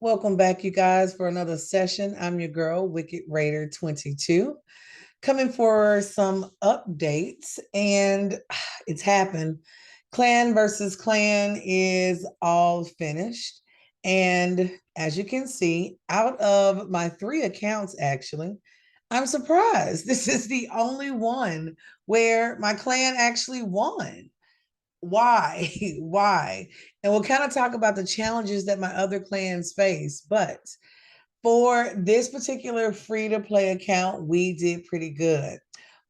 Welcome back, you guys, for another session. I'm your girl, Wicked Raider 22, coming for some updates. And it's happened. Clan versus clan is all finished. And as you can see, out of my three accounts, actually, I'm surprised. This is the only one where my clan actually won. Why? Why? And we'll kind of talk about the challenges that my other clans face. But for this particular free to play account, we did pretty good.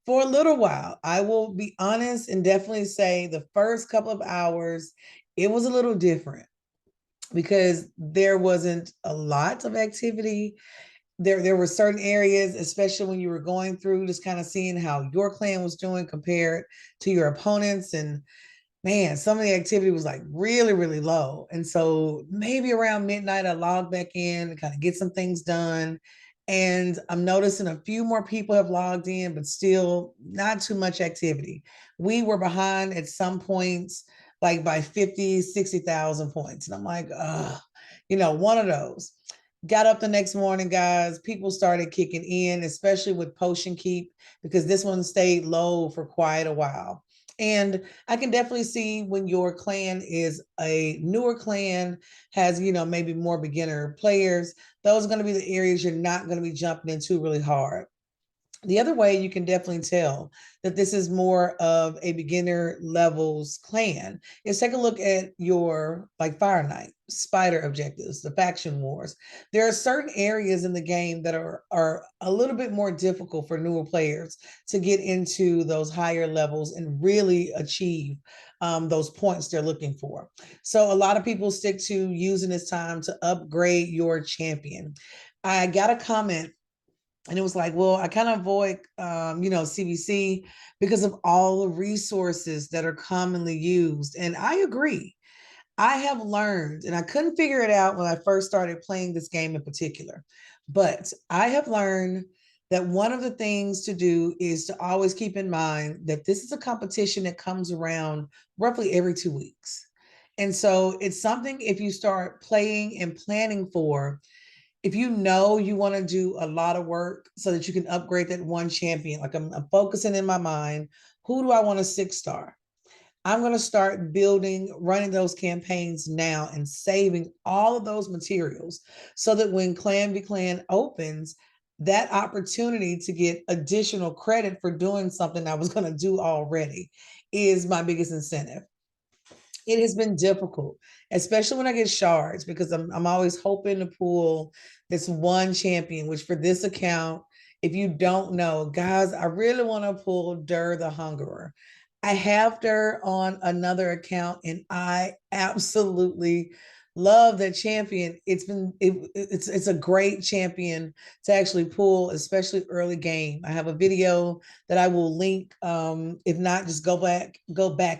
For a little while, I will be honest and definitely say the first couple of hours, it was a little different because there wasn't a lot of activity. There were certain areas, especially when you were going through, just kind of seeing how your clan was doing compared to your opponents. And man, some of the activity was like really, really low. And so maybe around midnight, I logged back in to kind of get some things done. And I'm noticing a few more people have logged in, but still not too much activity. We were behind at some points, like by 50, 60,000 points. And I'm like, one of those. Got up the next morning, guys. People started kicking in, especially with Potion Keep, because this one stayed low for quite a while. And I can definitely see when your clan is a newer clan, has, maybe more beginner players, those are going to be the areas you're not going to be jumping into really hard. The other way you can definitely tell that this is more of a beginner levels clan is take a look at your like Fire Knight, spider objectives, the faction wars. There are certain areas in the game that are a little bit more difficult for newer players to get into those higher levels and really achieve those points they're looking for. So a lot of people stick to using this time to upgrade your champion. I got a comment and it was like, well, I kind of avoid CVC because of all the resources that are commonly used. And I agree. I have learned, and I couldn't figure it out when I first started playing this game in particular, but I have learned that one of the things to do is to always keep in mind that this is a competition that comes around roughly every 2 weeks. And so it's something, if you start playing and planning for, if you know you want to do a lot of work so that you can upgrade that one champion, like I'm focusing in my mind, who do I want a 6 star? I'm going to start building, running those campaigns now and saving all of those materials so that when Clan v Clan opens, that opportunity to get additional credit for doing something I was going to do already is my biggest incentive. It has been difficult, especially when I get shards, because I'm always hoping to pull this one champion, which for this account, if you don't know, guys, I really want to pull Dur the Hungerer. I have Dur on another account and I absolutely love that champion. It's a great champion to actually pull, especially early game. I have a video that I will link. If not, just go back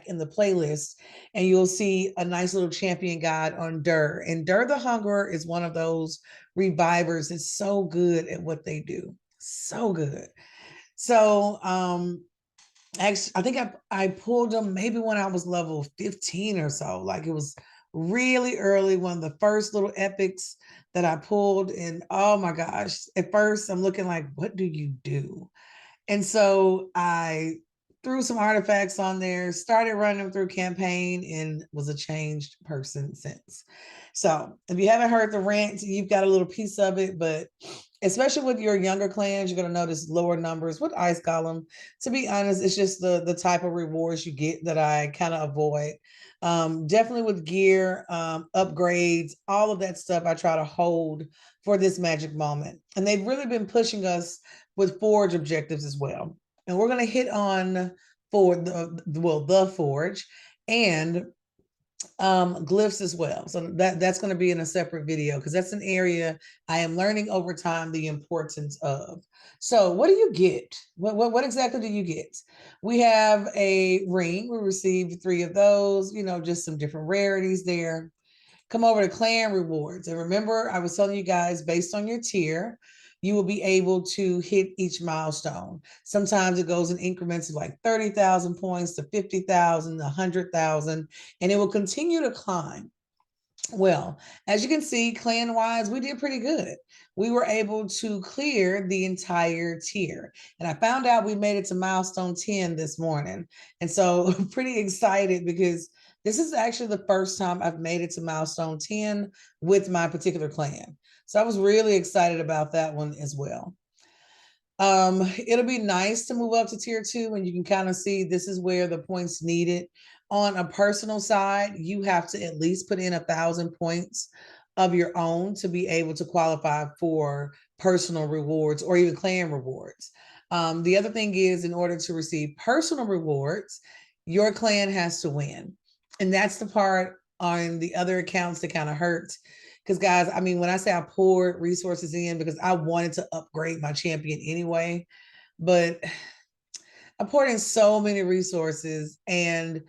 in the playlist and you'll see a nice little champion guide on Dur. And Dur the Hungerer is one of those revivers. It's so good at what they do. So good. So actually, I think I pulled them maybe when I was level 15 or so. Like it was really early, one of the first little epics that I pulled. And oh my gosh, at first I'm looking like, what do you do? And so I threw some artifacts on there, started running them through campaign, and was a changed person since. So if you haven't heard the rant, you've got a little piece of it, but especially with your younger clans, you're going to notice lower numbers with Ice Golem. To be honest, it's just the type of rewards you get that I kind of avoid. Definitely with gear, upgrades, all of that stuff I try to hold for this magic moment. And they've really been pushing us with forge objectives as well. And we're going to hit on for the forge and glyphs as well. So that's going to be in a separate video because that's an area I am learning over time the importance of. So what do you get? What exactly do you get? We have a ring. We received 3 of those, just some different rarities there. Come over to clan rewards. And remember, I was telling you guys, based on your tier, you will be able to hit each milestone. Sometimes it goes in increments of like 30,000 points to 50,000, 100,000, and it will continue to climb. Well, as you can see, clan wise, we did pretty good. We were able to clear the entire tier. And I found out we made it to milestone 10 this morning. And so I'm pretty excited because this is actually the first time I've made it to milestone 10 with my particular clan. So I was really excited about that one as well. It'll be nice to move up to tier 2, and you can kind of see this is where the points needed. On a personal side, you have to at least put in 1,000 points of your own to be able to qualify for personal rewards or even clan rewards. The other thing is, in order to receive personal rewards, your clan has to win. And that's the part on the other accounts that kind of hurt. Because, guys, I mean, when I say I poured resources in because I wanted to upgrade my champion anyway, but I poured in so many resources, and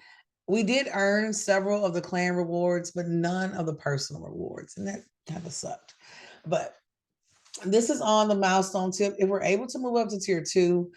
we did earn several of the clan rewards, but none of the personal rewards. And that kind of sucked. But this is on the milestone tip. If we're able to move up to tier 2,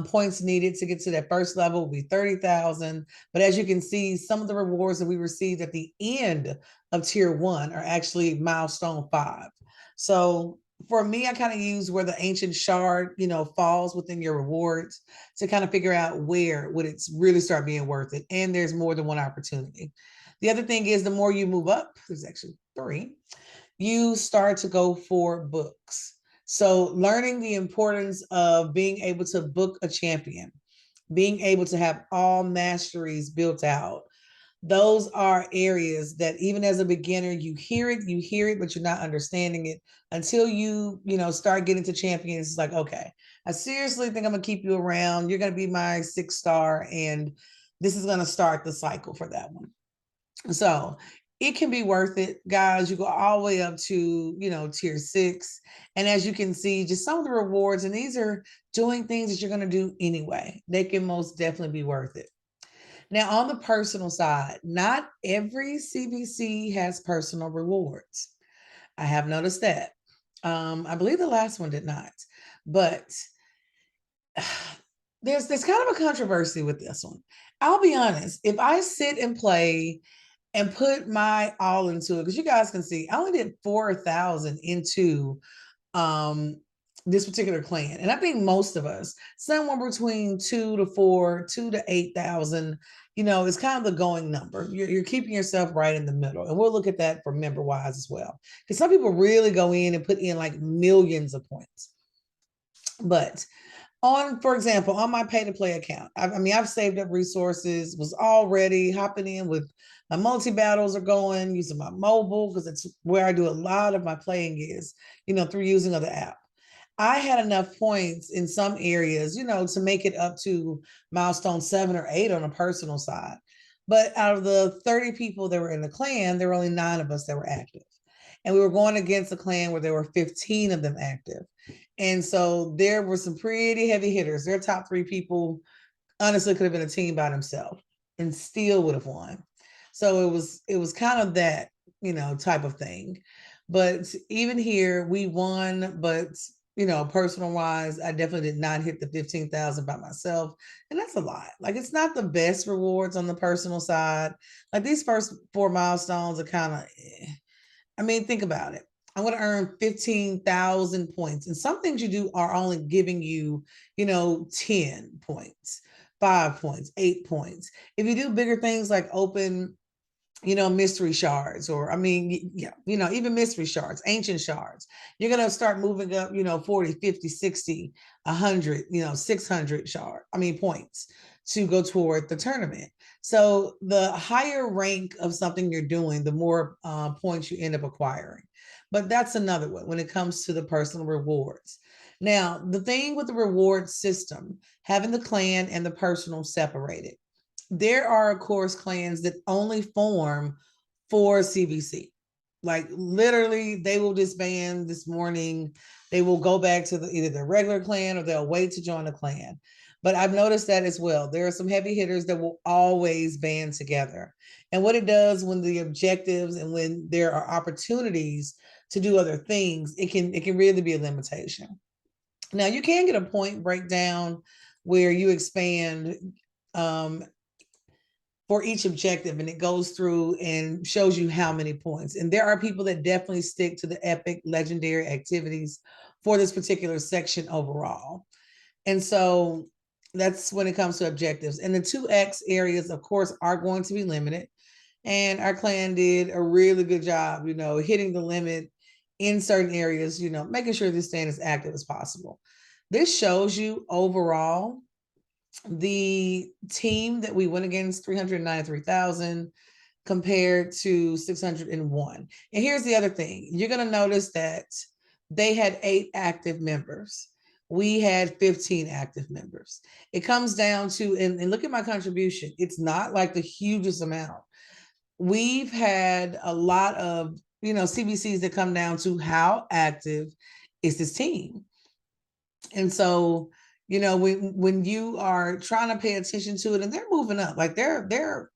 points needed to get to that first level will be 30,000. But as you can see, some of the rewards that we received at the end of tier 1 are actually milestone 5. So for me, I kind of use where the ancient shard, falls within your rewards to kind of figure out where would it really start being worth it. And there's more than one opportunity. The other thing is the more you move up, there's actually 3, you start to go for books. So, learning the importance of being able to book a champion, being able to have all masteries built out. Those are areas that even as a beginner, you hear it, but you're not understanding it until start getting to champions. It's like, okay, I seriously think I'm gonna keep you around. You're gonna be my 6-star, and this is gonna start the cycle for that one. So it can be worth it, guys. You go all the way up to, tier 6. And as you can see, just some of the rewards, and these are doing things that you're going to do anyway. They can most definitely be worth it. Now, on the personal side, not every CVC has personal rewards. I have noticed that. I believe the last one did not, but there's kind of a controversy with this one. I'll be honest. If I sit and play and put my all into it, because you guys can see I only did 4,000 into this particular clan. And I think most of us, somewhere between 2 to 4, 2 to 8,000, is kind of the going number. You're keeping yourself right in the middle. And we'll look at that for member wise as well. Because some people really go in and put in like millions of points. But for example, on my pay to play account, I've saved up resources, was already hopping in with my multi battles are going, using my mobile because it's where I do a lot of my playing is, through using of the app. I had enough points in some areas, to make it up to milestone 7 or 8 on a personal side. But out of the 30 people that were in the clan, there were only 9 of us that were active. And we were going against a clan where there were 15 of them active. And so there were some pretty heavy hitters. Their top 3 people honestly could have been a team by themselves and still would have won. So it was kind of that, type of thing. But even here, we won, but personal wise, I definitely did not hit the 15,000 by myself. And that's a lot. Like, it's not the best rewards on the personal side. Like, these first 4 milestones are kind of, I mean, think about it. I'm going to earn 15,000 points. And some things you do are only giving you, 10 points, 5 points, 8 points. If you do bigger things like open, mystery shards, or even mystery shards, ancient shards, you're going to start moving up, 40, 50, 60, 100, 600 points to go toward the tournament. So the higher rank of something you're doing, the more points you end up acquiring. But that's another one when it comes to the personal rewards. Now, the thing with the reward system, having the clan and the personal separated, there are, of course, clans that only form for CVC. Like, literally, they will disband this morning. They will go back to either the regular clan or they'll wait to join a clan. But I've noticed that as well. There are some heavy hitters that will always band together. And what it does when the objectives and when there are opportunities to do other things, it can really be a limitation. Now, you can get a point breakdown where you expand for each objective, and it goes through and shows you how many points. And there are people that definitely stick to the epic legendary activities for this particular section overall. And so that's when it comes to objectives. And the 2X areas, of course, are going to be limited. And our clan did a really good job, hitting the limit in certain areas, making sure this stand as active as possible. This shows you overall the team that we went against, 393,000 compared to 601. And here's the other thing. You're going to notice that they had 8 active members. We had 15 active members. It comes down to, and look at my contribution. It's not like the hugest amount. We've had a lot of, CBCs that come down to how active is this team. And so, when you are trying to pay attention to it, and they're moving up, like they're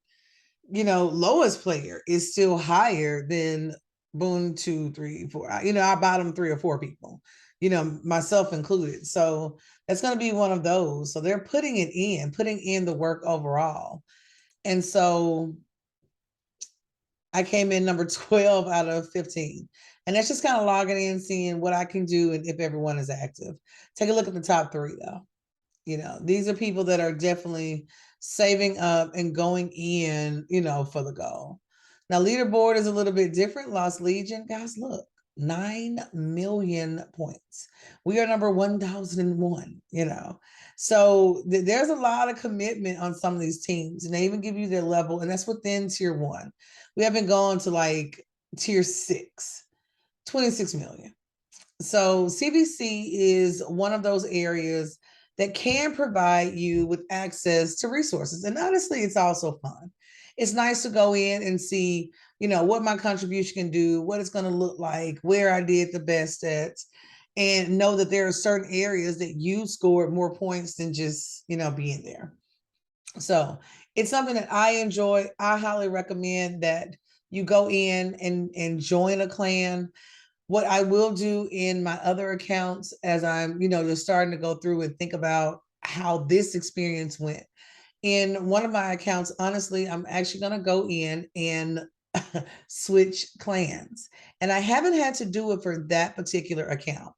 lowest player is still higher than Boone 2, 3, 4. Our bottom 3 or 4 people, myself included. So that's going to be one of those. So they're putting in the work overall. And so I came in number 12 out of 15. And that's just kind of logging in, seeing what I can do and if everyone is active. Take a look at the top 3 though. These are people that are definitely saving up and going in, for the goal. Now, leaderboard is a little bit different. Lost Legion, guys, look, 9 million points. We are number 1001, So there's a lot of commitment on some of these teams, and they even give you their level, and that's within tier 1. We haven't gone to like tier 6, 26 million. So CBC is one of those areas that can provide you with access to resources. And honestly, it's also fun. It's nice to go in and see, what my contribution can do, what it's going to look like, where I did the best at, and know that there are certain areas that you scored more points than just, being there. So it's something that I enjoy. I highly recommend that you go in and join a clan. What I will do in my other accounts, as I'm, just starting to go through and think about how this experience went. In one of my accounts, honestly, I'm actually going to go in and switch clans. And I haven't had to do it for that particular account,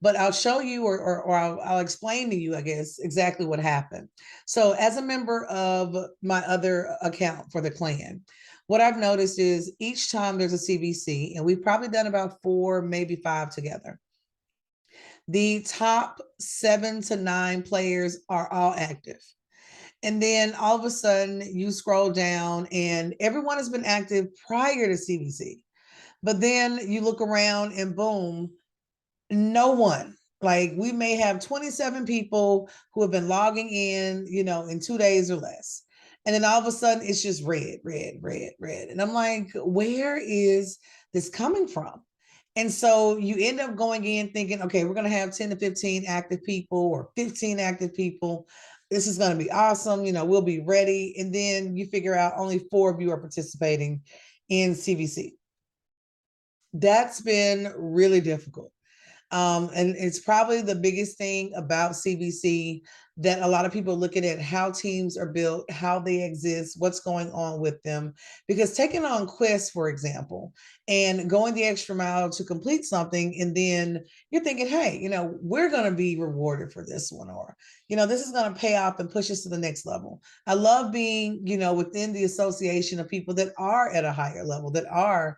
but I'll show you, or I'll explain to you, I guess, exactly what happened. So as a member of my other account for the clan, what I've noticed is each time there's a CBC, and we've probably done about 4, maybe 5 together, the top 7 to 9 players are all active. And then all of a sudden you scroll down and everyone has been active prior to CBC. But then you look around and boom, no one. Like we may have 27 people who have been logging in, in 2 days or less. And then all of a sudden it's just red, red, red, red. And I'm like, where is this coming from? And so you end up going in thinking, okay, we're going to have 10 to 15 active people or 15 active people. This is going to be awesome. We'll be ready. And then you figure out only 4 of you are participating in CBC. That's been really difficult. And it's probably the biggest thing about CBC that a lot of people are looking at how teams are built, how they exist, what's going on with them. Because taking on quests, for example, and going the extra mile to complete something, and then you're thinking, hey, we're going to be rewarded for this one, or, this is going to pay off and push us to the next level. I love being, within the association of people that are at a higher level, that are,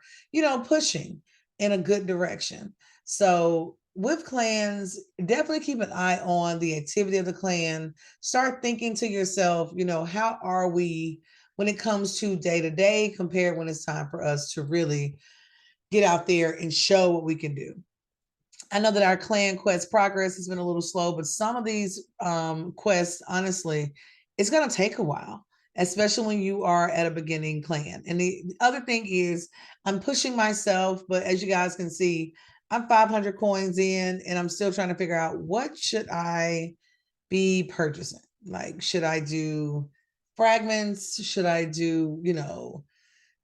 pushing in a good direction. So with clans, definitely keep an eye on the activity of the clan. Start thinking to yourself, how are we when it comes to day to day compared when it's time for us to really get out there and show what we can do. I know that our clan quest progress has been a little slow, but some of these quests, honestly, it's going to take a while, especially when you are at a beginning clan. And the other thing is I'm pushing myself, but as you guys can see, I'm 500 coins in and I'm still trying to figure out what should I be purchasing? Like, should I do fragments? Should I do,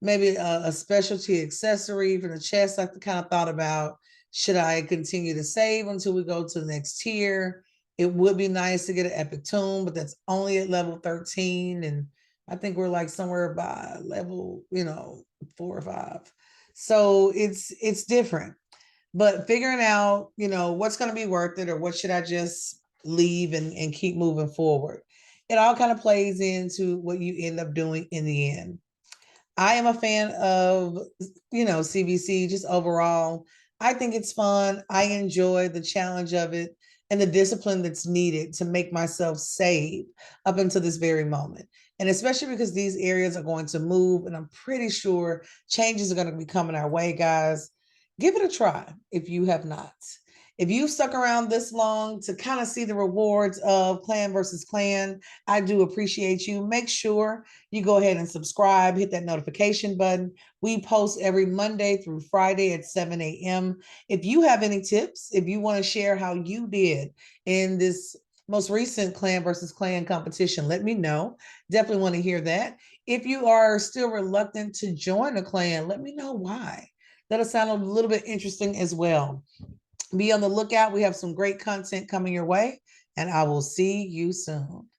maybe a specialty accessory for the chest? I kind of thought about, should I continue to save until we go to the next tier? It would be nice to get an epic tomb, but that's only at level 13. And I think we're like somewhere by level, 4 or 5. So it's different. But figuring out, what's going to be worth it or what should I just leave and keep moving forward. It all kind of plays into what you end up doing in the end. I am a fan of, CBC just overall. I think it's fun. I enjoy the challenge of it and the discipline that's needed to make myself save up until this very moment. And especially because these areas are going to move, and I'm pretty sure changes are going to be coming our way, guys. Give it a try if you have not. If you've stuck around this long to kind of see the rewards of clan versus clan, I do appreciate you. Make sure you go ahead and subscribe, hit that notification button. We post every Monday through Friday at 7 a.m. If you have any tips, if you want to share how you did in this most recent clan versus clan competition, let me know. Definitely want to hear that. If you are still reluctant to join a clan, let me know why. That'll sound a little bit interesting as well. Be on the lookout. We have some great content coming your way, and I will see you soon.